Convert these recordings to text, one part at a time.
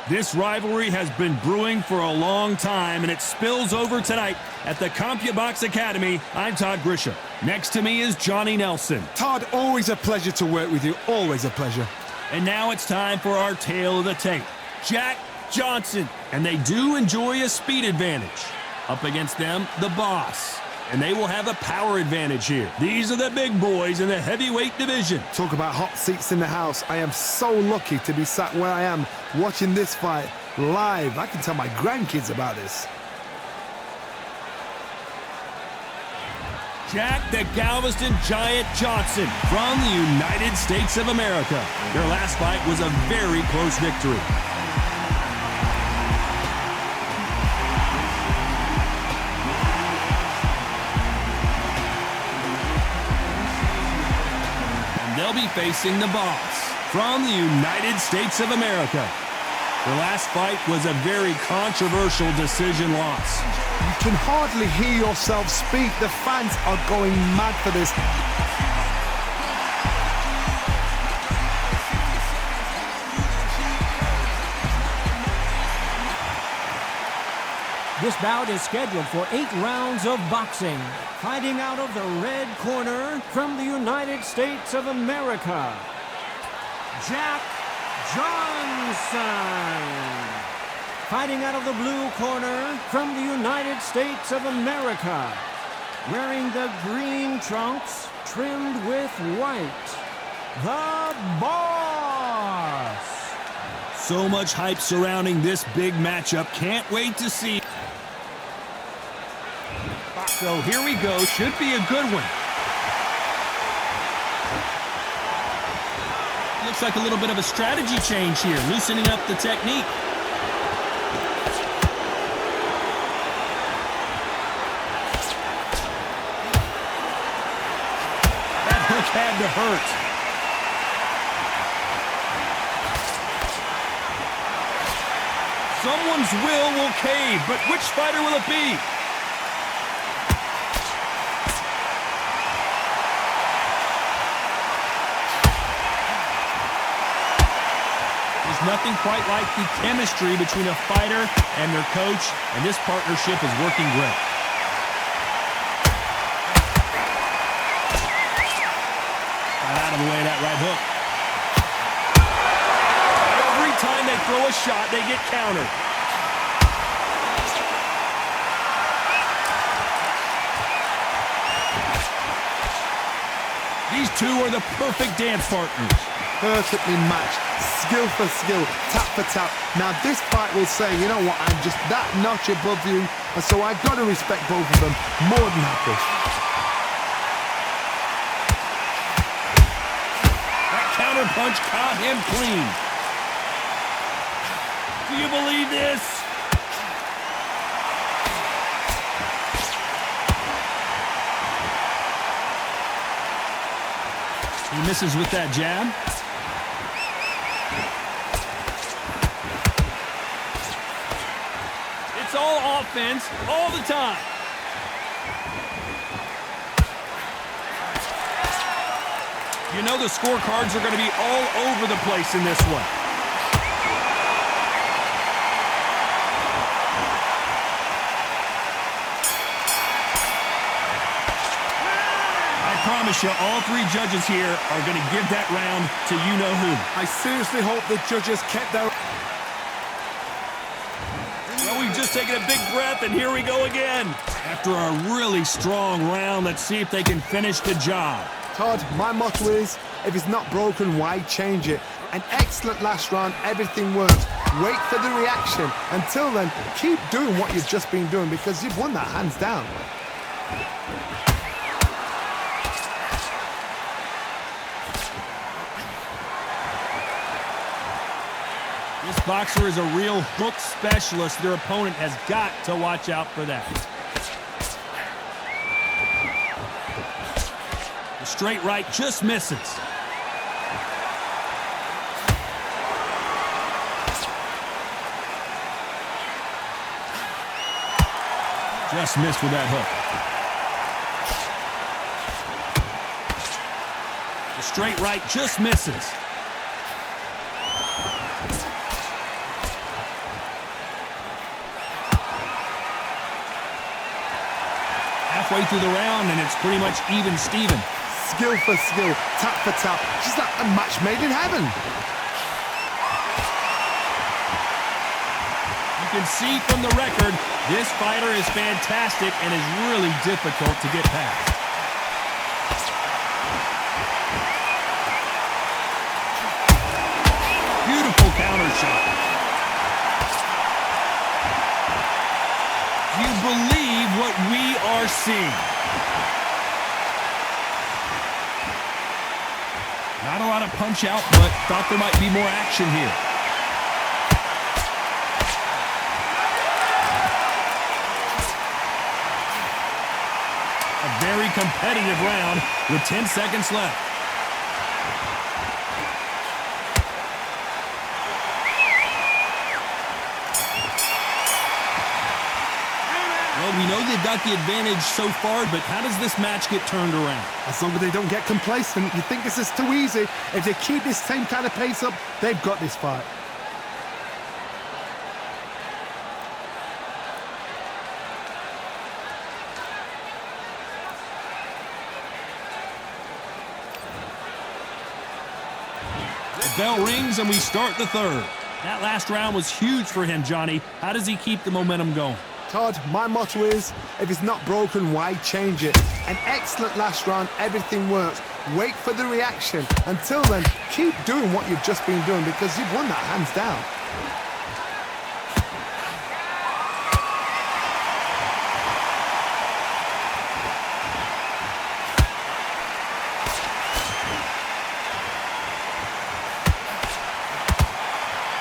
This rivalry has been brewing for a long time, and it spills over tonight at the CompuBox Academy. I'm Todd Grisham. Next to me is Johnny Nelson. Todd, always a pleasure to work with you. Always a pleasure. And now it's time for our tale of the tape. Jack Johnson. And they do enjoy a speed advantage. Up against them, the boss. And they will have a power advantage here. These are the big boys in the heavyweight division. Talk about hot seats in the house. I am so lucky to be sat where I am watching this fight live. I can tell my grandkids about this. Jack the Galveston Giant Johnson from the United States of America. Their last fight was a very close victory. They'll be facing the boss from the United States of America. Their last fight was a very controversial decision loss. You can hardly hear yourself speak. The fans are going mad for this. This bout is scheduled for 8 rounds of boxing. Fighting out of the red corner from the United States of America, Jack Johnson. Fighting out of the blue corner from the United States of America, wearing the green trunks trimmed with white, the boss. So much hype surrounding this big matchup. Can't wait to see. So here we go. Should be a good one. Looks like a little bit of a strategy change here, loosening up the technique. That hook had to hurt. Someone's will cave, but which fighter will it be? Nothing quite like the chemistry between a fighter and their coach, and this partnership is working great. Got out of the way of that right hook. Every time they throw a shot, they get countered. These two are the perfect dance partners. Perfectly matched, skill for skill, tap for tap. Now this fight will say, you know what, I'm just that notch above you, and so I've got to respect both of them more than happy. That counter punch caught him clean. Do you believe this? He misses with that jab. It's all offense, all the time. You know the scorecards are going to be all over the place in this one. I promise you, all 3 judges here are going to give that round to you-know-who. I seriously hope the judges kept their... Well, we've just taken a big breath, and here we go again. After a really strong round, let's see if they can finish the job. Todd, my motto is, if it's not broken, why change it? An excellent last round, everything works. Wait for the reaction. Until then, keep doing what you've just been doing because you've won that hands down. This boxer is a real hook specialist. Their opponent has got to watch out for that. The straight right just misses. Just missed with that hook. The straight right just misses. halfway through the round, and it's pretty much even Steven. Skill for skill, tap for tap. She's like a match made in heaven. You can see from the record, this fighter is fantastic and is really difficult to get past. Beautiful counter shot. You believe what we are seeing. Not a lot of punch out, but thought there might be more action here. A very competitive round with 10 seconds left. Well, we know they've got the advantage so far, but how does this match get turned around? As long as they don't get complacent, you think this is too easy. If they keep this same kind of pace up, they've got this fight. The bell rings and we start the third. That last round was huge for him, Johnny. How does he keep the momentum going? Todd, my motto is, if it's not broken, why change it? An excellent last round, everything works. Wait for the reaction. Until then, keep doing what you've just been doing because you've won that hands down.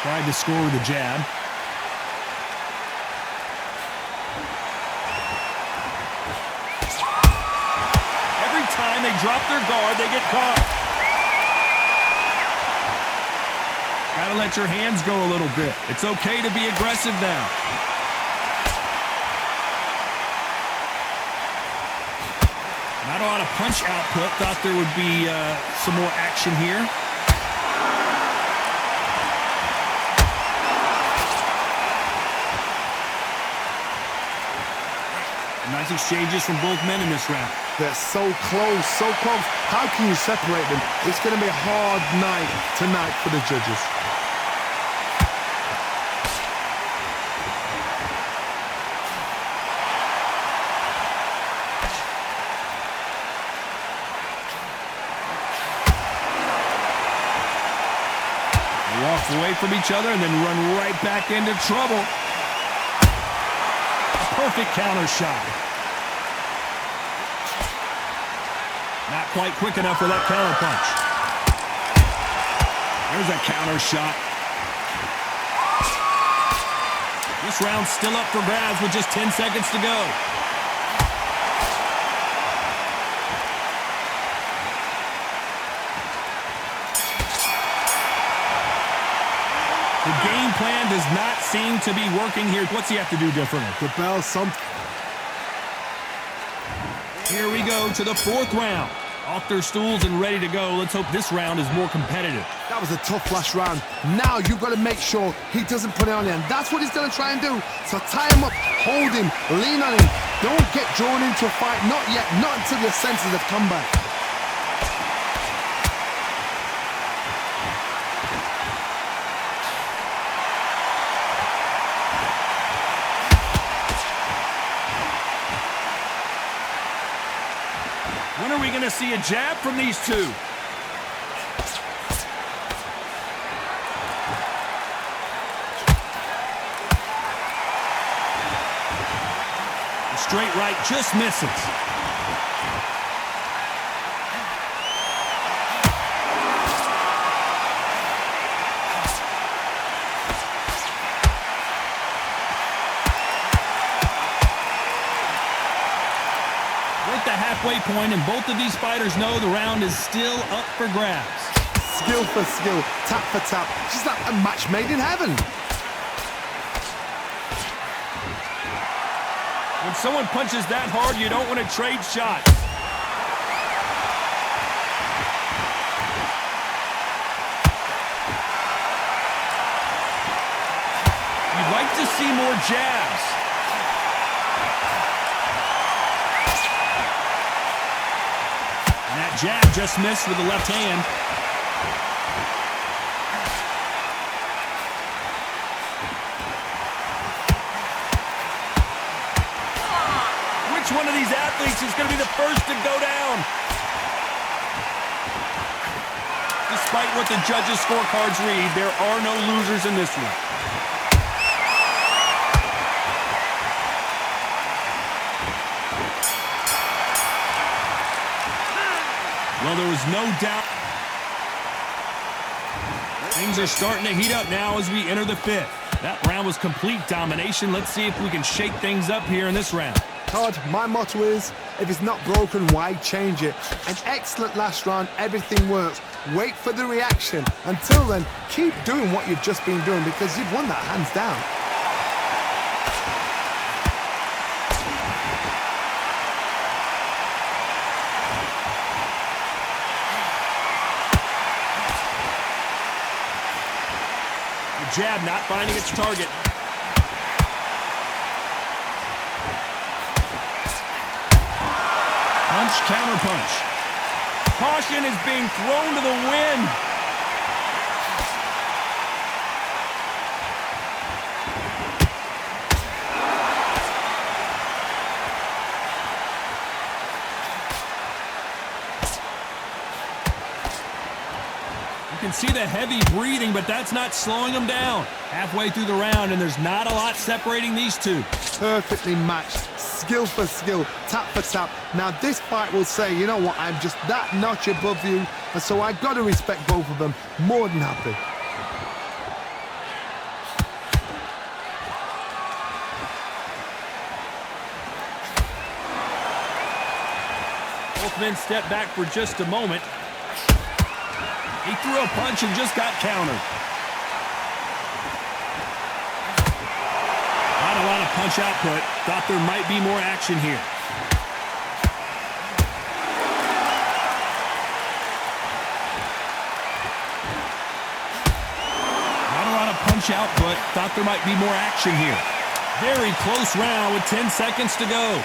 Tried to score with a jab. Every time they drop their guard, they get caught. Gotta let your hands go a little bit. It's okay to be aggressive now. Not a lot of punch output. Thought there would be some more action here. Nice exchanges from both men in this round. They're so close, so close. How can you separate them? It's going to be a hard night tonight for the judges. They walk away from each other and then run right back into trouble. Perfect counter shot. Not quite quick enough for that counter punch. There's a counter shot. This round's still up for grabs with just 10 seconds to go. The game plan does not seem to be working here. What's he have to do differently? The bell, some. Here we go to the fourth round. Off their stools and ready to go. Let's hope this round is more competitive. That was a tough last round. Now you've got to make sure he doesn't put it on you, and that's what he's going to try and do. So tie him up, hold him, lean on him. Don't get drawn into a fight. Not yet. Not until your senses have come back. When are we going to see a jab from these two? The straight right just misses. The halfway point, and both of these fighters know the round is still up for grabs. Skill for skill, tap for tap. She's like a match made in heaven. When someone punches that hard, you don't want to trade shots. You'd like to see more jabs. jab just missed with the left hand. Which one of these athletes is going to be the first to go down? Despite what the judges' scorecards read, there are no losers in this one. Well, there was no doubt. Things are starting to heat up now as we enter the fifth. That round was complete domination. Let's see if we can shake things up here in this round. Todd, my motto is, if it's not broken, why change it? An excellent last round, everything works. Wait for the reaction. Until then, keep doing what you've just been doing because you've won that hands down. The jab not finding its target. Punch, counter punch. Caution is being thrown to the wind. You can see the heavy breathing, but that's not slowing him down. Halfway through the round, and there's not a lot separating these two. Perfectly matched. Skill for skill, tap for tap. Now this fight will say, you know what, I'm just that notch above you, and so I got to respect both of them. More than happy. Both men step back for just a moment. He threw a punch and just got countered. Not a lot of punch output. Thought there might be more action here. Not a lot of punch output. Thought there might be more action here. Very close round with 10 seconds to go.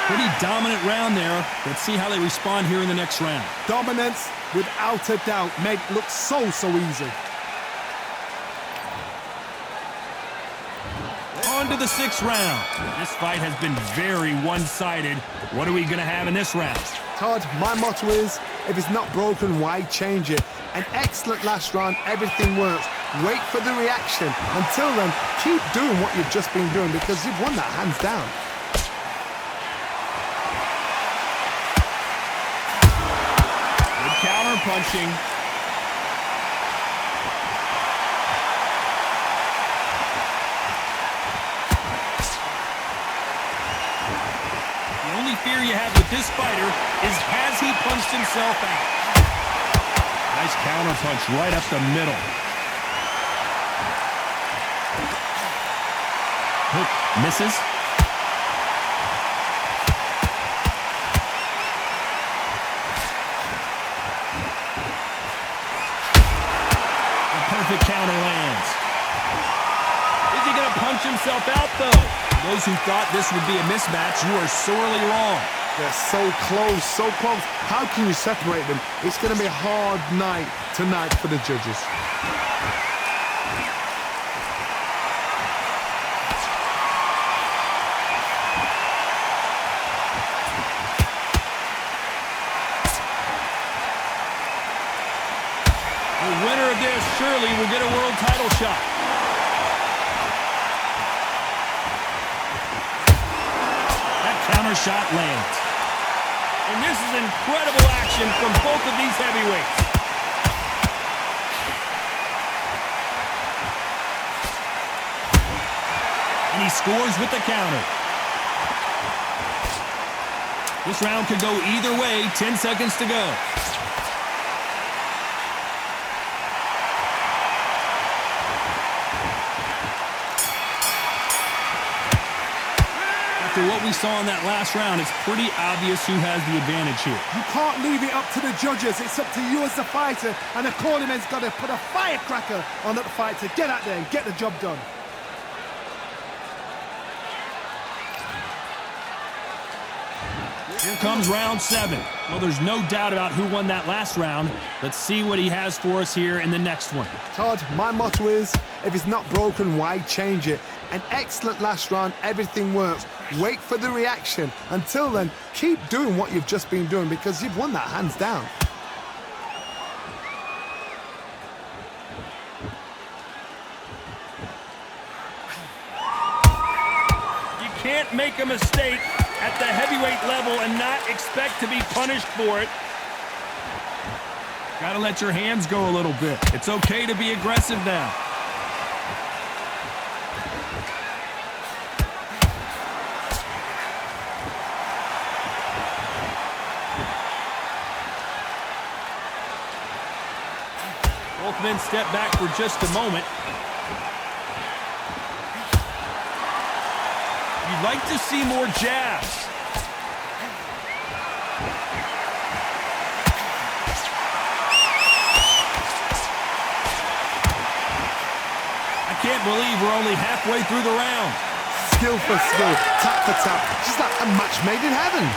Pretty dominant round there. Let's see how they respond here in the next round. Dominance, without a doubt, made it look so easy. On to the sixth round. This fight has been very one-sided. What are we going to have in this round? Todd, my motto is, if it's not broken, why change it? An excellent last round, everything works. Wait for the reaction. Until then, keep doing what you've just been doing because you've won that hands down. Counter punching. The only fear you have with this fighter is has he punched himself out? Nice counter punch right up the middle. Hook misses. Perfect counter lands. Is he going to punch himself out, though? Those who thought this would be a mismatch, you are sorely wrong. They're so close, so close. How can you separate them? It's going to be a hard night tonight for the judges. The winner of this surely will get a world title shot. That counter shot lands. And this is incredible action from both of these heavyweights. And he scores with the counter. This round could go either way. 10 seconds to go. After what we saw in that last round, it's pretty obvious who has the advantage here. You can't leave it up to the judges. It's up to you as the fighter, and the cornerman's got to put a firecracker on that fight to get out there and get the job done. Here comes round 7. Well, there's no doubt about who won that last round. Let's see what he has for us here in the next one. Todd, my motto is, if it's not broken, why change it? An excellent last round, everything works. Wait for the reaction. Until then, keep doing what you've just been doing because you've won that hands down. You can't make a mistake at the heavyweight level and not expect to be punished for it. Gotta let your hands go a little bit. It's okay to be aggressive now. Both men step back for just a moment. You'd like to see more jabs. I can't believe we're only halfway through the round. Skill for skill, tap for tap, just like a match made in heaven.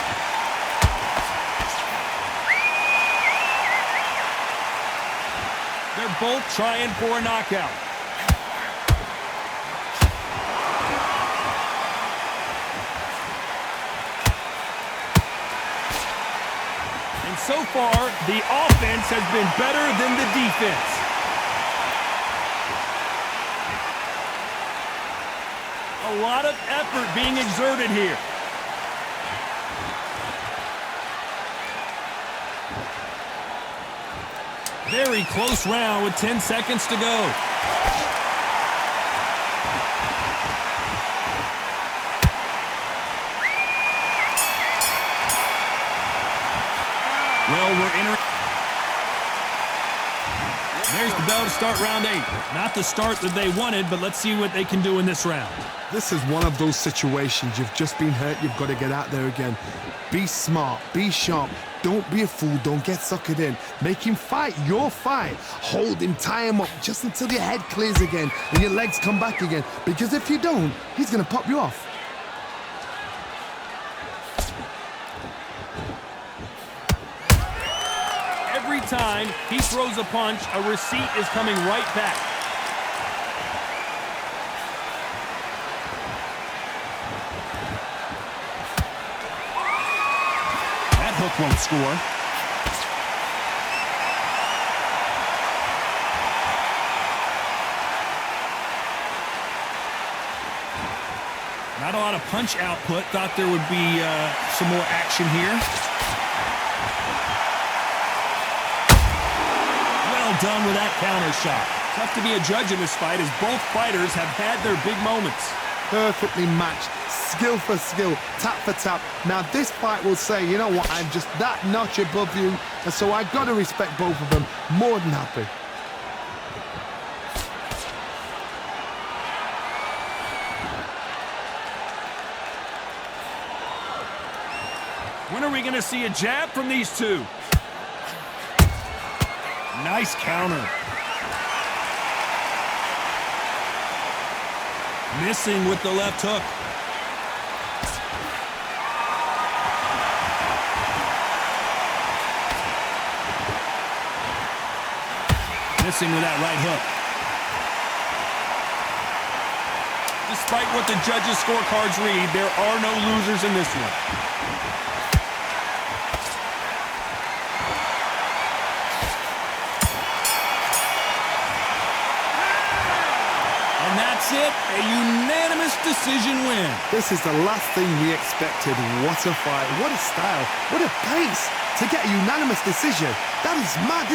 They're both trying for a knockout. And so far, the offense has been better than the defense. A lot of effort being exerted here. Very close round with 10 seconds to go. Well, we're entering. There's the bell to start round 8. Not the start that they wanted, but let's see what they can do in this round. This is one of those situations. You've just been hurt. You've got to get out there again. Be smart. Be sharp. Don't be a fool. Don't get suckered in. Make him fight your fight. Hold him. Tie him up just until your head clears again and your legs come back again. Because if you don't, he's going to pop you off. Every time he throws a punch, a receipt is coming right back. That hook won't score. Not a lot of punch output. Thought there would be some more action here. Well done with that counter shot. Tough to be a judge in this fight as both fighters have had their big moments. Perfectly matched. Skill for skill. Tap for tap. Now this fight will say, you know what, I'm just that notch above you. And so I've got to respect both of them. More than happy. When are we going to see a jab from these two? Nice counter. Missing with the left hook. Missing with that right hook. Despite what the judges' scorecards read, there are no losers in this one. That's it, a unanimous decision win. This is the last thing we expected. What a fight, what a style, what a pace to get a unanimous decision. That is mad.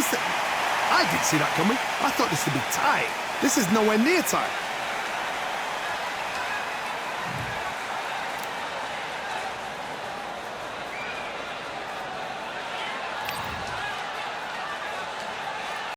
I didn't see that coming. I thought this would be tight. This is nowhere near tight.